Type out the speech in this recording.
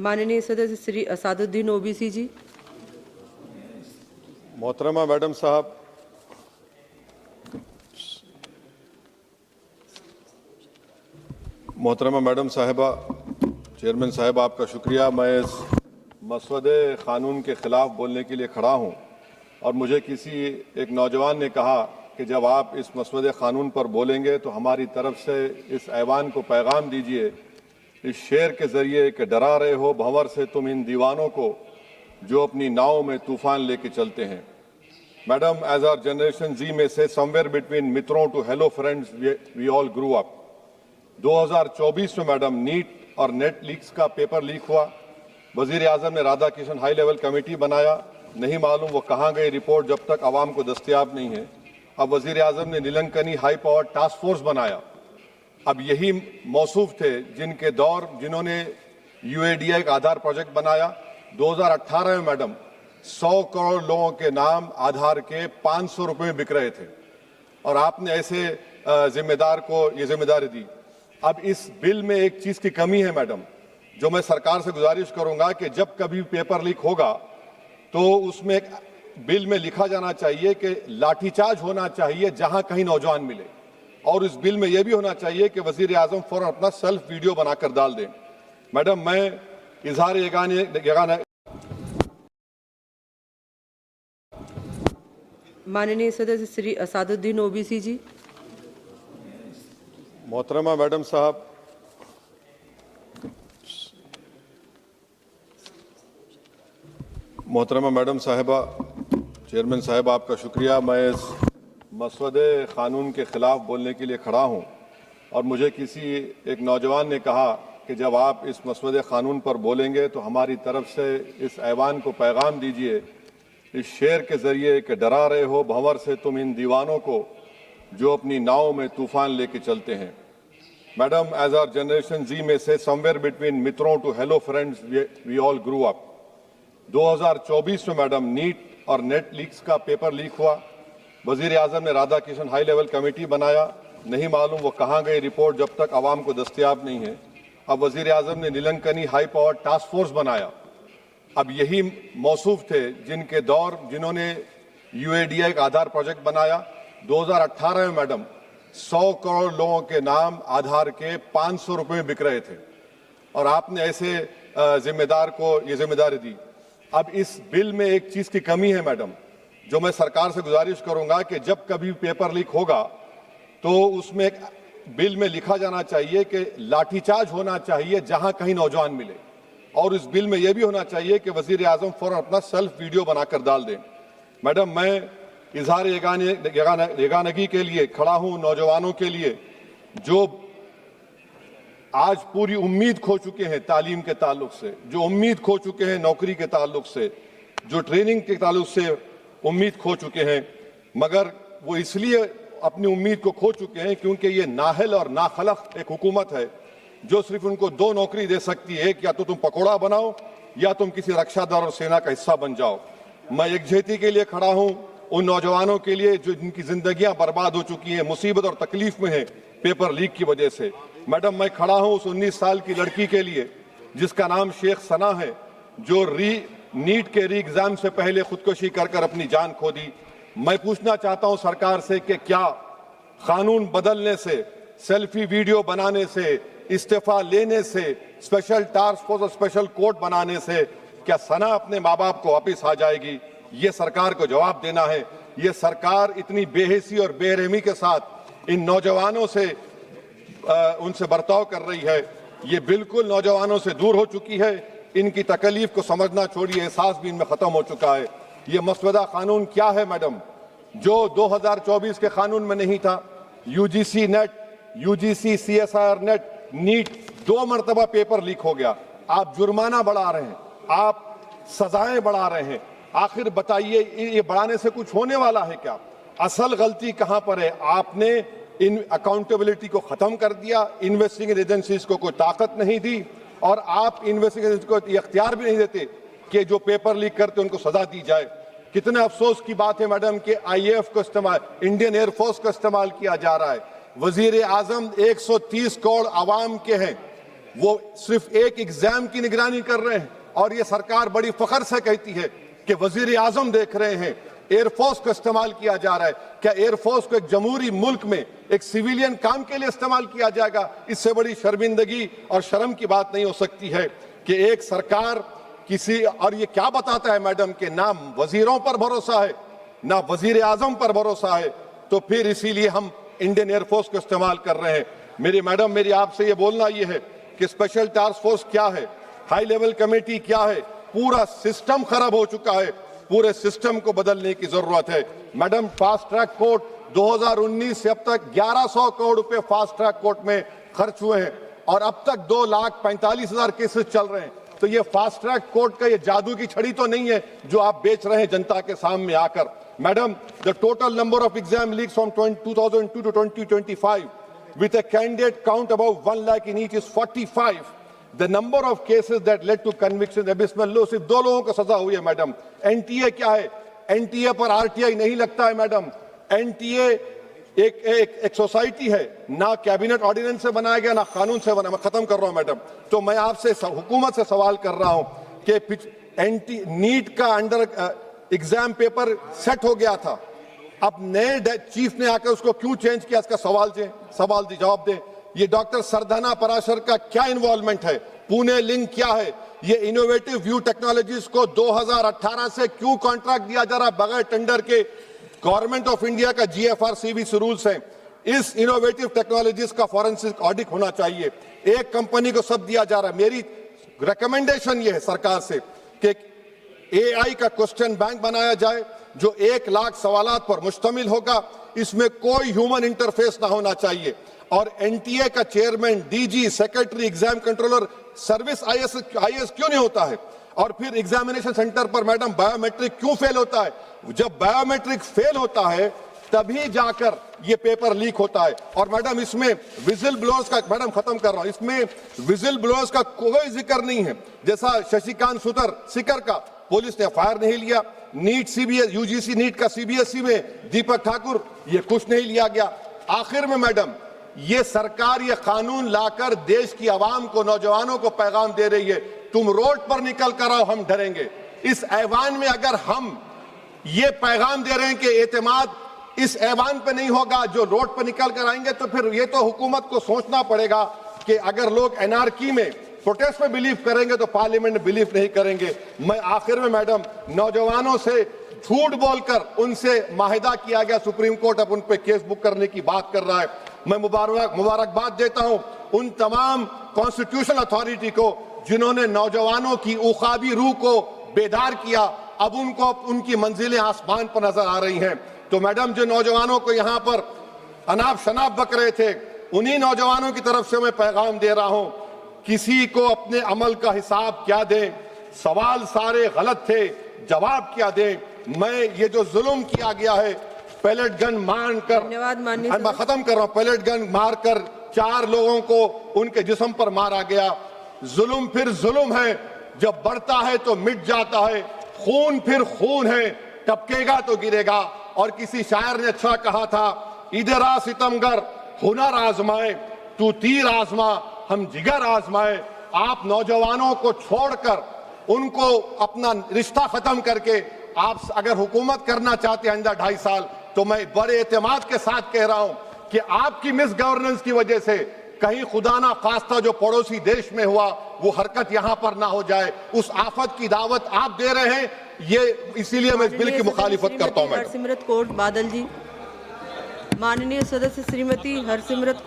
माननीय सदस्य श्री असादुद्दीन ओबीसी जी। मोहतरमा मैडम साहब, मोहतरमा मैडम साहिबा, चेयरमैन साहब आपका शुक्रिया। मैं इस मसवदे क़ानून के ख़िलाफ़ बोलने के लिए खड़ा हूँ और मुझे किसी एक नौजवान ने कहा कि जब आप इस मसवदे क़ानून पर बोलेंगे तो हमारी तरफ से इस ऐवान को पैगाम दीजिए इस शेर के ज़रिए कि डरा रहे हो भंवर से तुम इन दीवानों को जो अपनी नाव में तूफ़ान लेके चलते हैं। Madam, as our generation Z में से समवेयर बिटवीन मित्रों to hello friends we all grew up. 2024 में मैडम नीट और नेट लीक्स का पेपर लीक हुआ। वजीर आजम ने Radha Kishan high level committee बनाया, नहीं मालूम वो कहाँ गई रिपोर्ट जब तक आवाम को दस्तयाब नहीं है। अब वजीर आजम ने नीलंकनी हाई पावर टास्क फोर्स बनाया। अब यही मौसूफ थे जिन्होंने UADI का आधार प्रोजेक्ट बनाया। 2018 में मैडम 100 करोड़ लोगों के नाम आधार के 500 रुपए में बिक रहे थे और आपने ऐसे जिम्मेदार को ये जिम्मेदारी दी। अब इस बिल में एक चीज की कमी है मैडम, जो मैं सरकार से गुजारिश करूंगा कि जब कभी पेपर लीक होगा तो उसमें एक बिल में लिखा जाना चाहिए कि लाठीचार्ज होना चाहिए जहां कहीं नौजवान मिले, और इस बिल में यह भी होना चाहिए कि वजीर आजम फौरन अपना सेल्फ वीडियो बनाकर डाल दें। मैडम, मैं इजहार यगाना माननीय सदस्य श्री असादुद्दीन ओबीसी जी। मोहतरमा मैडम साहब, मोहतरमा मैडम साहिबा, चेयरमैन साहब आपका शुक्रिया। मैं इस मसवदे क़ानून के ख़िलाफ़ बोलने के लिए खड़ा हूँ और मुझे किसी एक नौजवान ने कहा कि जब आप इस मसवदे क़ानून पर बोलेंगे तो हमारी तरफ से इस ऐवान को पैगाम दीजिए इस शेर के ज़रिए कि डरा रहे हो भंवर से तुम इन दीवानों को जो अपनी नाव में तूफ़ान लेके चलते हैं। Madam, as our generation Z में से समवेयर बिटवीन मित्रों to hello friends we all grew up. 2024 में मैडम नीट और नेट लीक्स का पेपर लीक हुआ। वजीर आजम ने Radha Kishan high level committee बनाया, नहीं मालूम वो कहाँ गई रिपोर्ट जब तक आवाम को दस्तयाब नहीं है। अब वजीर आजम ने नीलंकनी हाई पावर टास्क फोर्स बनाया। अब यही मौसूफ थे जिन्होंने UADI का आधार प्रोजेक्ट बनाया। 2018 में मैडम 100 करोड़ लोगों के नाम आधार के 500 रुपए में बिक रहे थे और आपने ऐसे जिम्मेदार को ये जिम्मेदारी दी। अब इस बिल में एक चीज की कमी है मैडम, जो मैं सरकार से गुजारिश करूंगा कि जब कभी पेपर लीक होगा तो उसमें एक बिल में लिखा जाना चाहिए कि लाठीचार्ज होना चाहिए जहां कहीं नौजवान मिले, और इस बिल में यह भी होना चाहिए कि वजीर आजम फौरन अपना सेल्फ वीडियो बनाकर डाल दें। मैडम, मैं इजहार यगानगी के लिए खड़ा हूं नौजवानों के लिए जो आज पूरी उम्मीद खो चुके हैं तालीम के ताल्लुक से, जो उम्मीद खो चुके हैं नौकरी के ताल्लुक से, जो ट्रेनिंग के ताल्लुक से उम्मीद खो चुके हैं, मगर वो इसलिए अपनी उम्मीद को खो चुके हैं क्योंकि ये नाहल और नाखलक एक हुकूमत है जो सिर्फ उनको दो नौकरी दे सकती है, या तो तुम पकौड़ा बनाओ या तुम किसी रक्षा दल और सेना का हिस्सा बन जाओ। मैं यकजहती के लिए खड़ा हूं उन नौजवानों के लिए जो जिनकी जिंदगियां बर्बाद हो चुकी हैं, मुसीबत और तकलीफ में हैं पेपर लीक की वजह से। मैडम, मैं खड़ा हूं उस 19 साल की लड़की के लिए जिसका नाम शेख सना है, जो नीट के री एग्जाम से पहले खुदकुशी कर अपनी जान खो दी। मैं पूछना चाहता हूं सरकार से कि क्या कानून बदलने से, सेल्फी वीडियो बनाने से, इस्तीफा लेने से, स्पेशल टास्क फोर्स और स्पेशल कोर्ट बनाने से क्या सना अपने माँ बाप को वापिस आ जाएगी? ये सरकार को जवाब देना है। ये सरकार इतनी बेहिसी और बेरहमी के साथ इन नौजवानों से उनसे बर्ताव कर रही है, ये बिल्कुल नौजवानों से दूर हो चुकी है। इनकी तकलीफ को समझना छोड़िए, एहसास भी इनमें खत्म हो चुका है। ये मसवदा कानून क्या है मैडम, जो 2024 के कानून में नहीं था? UGC NET, UGC CSIR NET, NEET 2 मरतबा पेपर लीक हो गया। आप जुर्माना बढ़ा रहे हैं, आप सजाएं बढ़ा रहे हैं। आखिर बताइए, ये बढ़ाने से कुछ होने वाला है क्या? असल गलती कहां पर है? आपने इन अकाउंटेबिलिटी को खत्म कर दिया, इन्वेस्टिगेटिंग एजेंसीज को कोई ताकत नहीं दी, और आप इन्वेस्टिगेशन को इख्तियार भी नहीं देते कि जो पेपर लीक करते उनको सजा दी जाए। कितने अफसोस की बात है मैडम कि IAF को इस्तेमाल, इंडियन एयरफोर्स का इस्तेमाल किया जा रहा है। वजीर आजम 130 करोड़ आवाम के हैं, वो सिर्फ एक एग्जाम की निगरानी कर रहे हैं और ये सरकार बड़ी फख्र से कहती है कि वजीर आजम देख रहे हैं, एयरफोर्स को इस्तेमाल किया जा रहा है। क्या एयरफोर्स को एक जमहूरी मुल्क में एक सिविलियन काम के लिए इस्तेमाल किया जाएगा? इससे बड़ी शर्मिंदगी और शर्म की बात नहीं हो सकती है कि एक सरकार किसी, और ये क्या बताता है मैडम कि ना वजीरों पर भरोसा है ना वजीर आजम पर भरोसा है, तो फिर इसीलिए हम इंडियन एयरफोर्स को इस्तेमाल कर रहे हैं। मेरी मैडम, मेरी आपसे ये बोलना ये है कि स्पेशल टास्क फोर्स क्या है, हाई लेवल कमेटी क्या है, पूरा सिस्टम खराब हो चुका है, पूरे सिस्टम को बदलने की जरूरत है। मैडम, फास्ट ट्रैक कोर्ट 2019 से अब तक 1100 करोड़ रुपए फास्ट ट्रैक कोर्ट में खर्च हुए हैं और अब तक 2,45,000 केसेस चल रहे हैं। तो ये फास्ट ट्रैक कोर्ट का ये जादू की छड़ी तो नहीं है जो आप बेच रहे हैं जनता के सामने आकर। Madam, the total number of exam leaks from 2002 to 2025 with a candidate count above 1 lakh in each is 45. The number of cases that led to conviction abysmal low. सिर्फ 2 लोगों को सजा हुई है मैडम। एनटीए क्या है? एनटीए पर RTI नहीं लगता है मैडम। एनटीए एक सोसाइटी है, ना कैबिनेट ऑर्डिनेंस से बनाया गया ना कानून से बना। मैं खत्म कर रहा हूं मैडम। तो मैं आपसे हुकूमत से सवाल कर रहा हूं कि नीट का अंडर एग्जाम पेपर सेट हो गया था, अब नए चीफ ने आकर उसको क्यों चेंज किया? इसका सवाल जवाब दें। ये डॉक्टर सरदाना पराशर का क्या इन्वॉल्वमेंट है? पुणे लिंक क्या है? ये इनोवेटिव व्यू टेक्नोलॉजीज को 2018 से क्यों कॉन्ट्रैक्ट दिया जा रहा है बगैर टेंडर के? गवर्नमेंट ऑफ इंडिया का GFR-CBC रूल्स हैं। इस इनोवेटिव टेक्नोलॉजीज का फॉरेंसिक ऑडिट होना चाहिए। एक कंपनी को सब दिया जा रहा है। मेरी रिकमेंडेशन ये है सरकार से कि AI का क्वेश्चन बैंक बनाया जाए जो 1 लाख सवालात पर मुश्तमिल होगा। इसमें कोई ह्यूमन इंटरफेस ना होना चाहिए। और एनटीए का chairman, DG, secretary, exam controller, service IAS क्यों नहीं होता है? और फिर एग्जामिनेशन सेंटर पर मैडम बायोमेट्रिक क्यों फेल होता है? जब बायोमेट्रिक फेल होता है तभी जाकर ये पेपर लीक होता है। और मैडम, इसमें विजिल ब्लोअर्स का, मैडम खत्म कर रहा हूं, इसमें विजिल ब्लोअर्स का कोई जिक्र नहीं है। जैसा शशिकांत सिकर का पुलिस ने FIR नहीं लिया, नीट UGC नीट का CBSE में दीपक ठाकुर, ये कुछ नहीं लिया गया। आखिर में मैडम, ये सरकार ये कानून लाकर देश की आवाम को, नौजवानों को पैगाम दे रही है, तुम रोड पर निकल कर आओ, हम डरेंगे। इस ऐवान में अगर हम ये पैगाम दे रहे हैं कि एतमाद इस ऐवान पे नहीं होगा, जो रोड पर निकल कर आएंगे, तो फिर ये तो हुकूमत को सोचना पड़ेगा कि अगर लोग एनआरकी में, प्रोटेस्ट में बिलीव करेंगे तो पार्लियामेंट में बिलीव नहीं करेंगे। मैं आखिर में मैडम, नौजवानों से झूठ बोलकर उनसे माहिदा किया गया, सुप्रीम कोर्ट अब उन पे केस बुक करने की बात कर रहा है। मैं मुबारकबाद देता हूं उन तमाम कॉन्स्टिट्यूशनल अथॉरिटी को जिन्होंने नौजवानों की उखाबी रूह को बेदार किया। अब उनको उनकी मंजिलें आसमान पर नजर आ रही हैं। तो मैडम, जो नौजवानों को यहाँ पर अनाप शनाप बक रहे थे, उन्हीं नौजवानों की तरफ से मैं पैगाम दे रहा हूं, किसी को अपने अमल का हिसाब क्या दें? सवाल सारे गलत थे, जवाब क्या दें? मैं ये जो जुल्म किया गया है, पैलेट गन मारकर, मैं खत्म कर रहा हूं, पैलेट गन मारकर 4 लोगों को उनके जिस्म पर मारा गया। जुल्म फिर जुल्म है, जब बढ़ता है तो मिट जाता है। खून फिर खून है, टपकेगा तो गिरेगा। और किसी शायर ने अच्छा कहा था, इधर आ सितमगर हुनर आजमाए, तू तीर आजमा हम जिगर आजमाए। आप नौजवानों को छोड़कर, उनको अपना रिश्ता खत्म करके आप अगर हुकूमत करना चाहते हैं आइंदा 2.5 साल, तो मैं बड़े एतमाद के साथ कह रहा हूं कि आपकी मिस गवर्नेंस की वजह से कहीं खुदा ना खास्ता जो पड़ोसी देश में हुआ वो हरकत यहां पर ना हो जाए। उस आफत की दावत आप दे रहे हैं, ये इसीलिए मैं इस बिल की मुखालिफत करता हूं। मैडम हरसिमरत कौर बादल जी। माननीय सदस्य श्रीमती हरसिमरत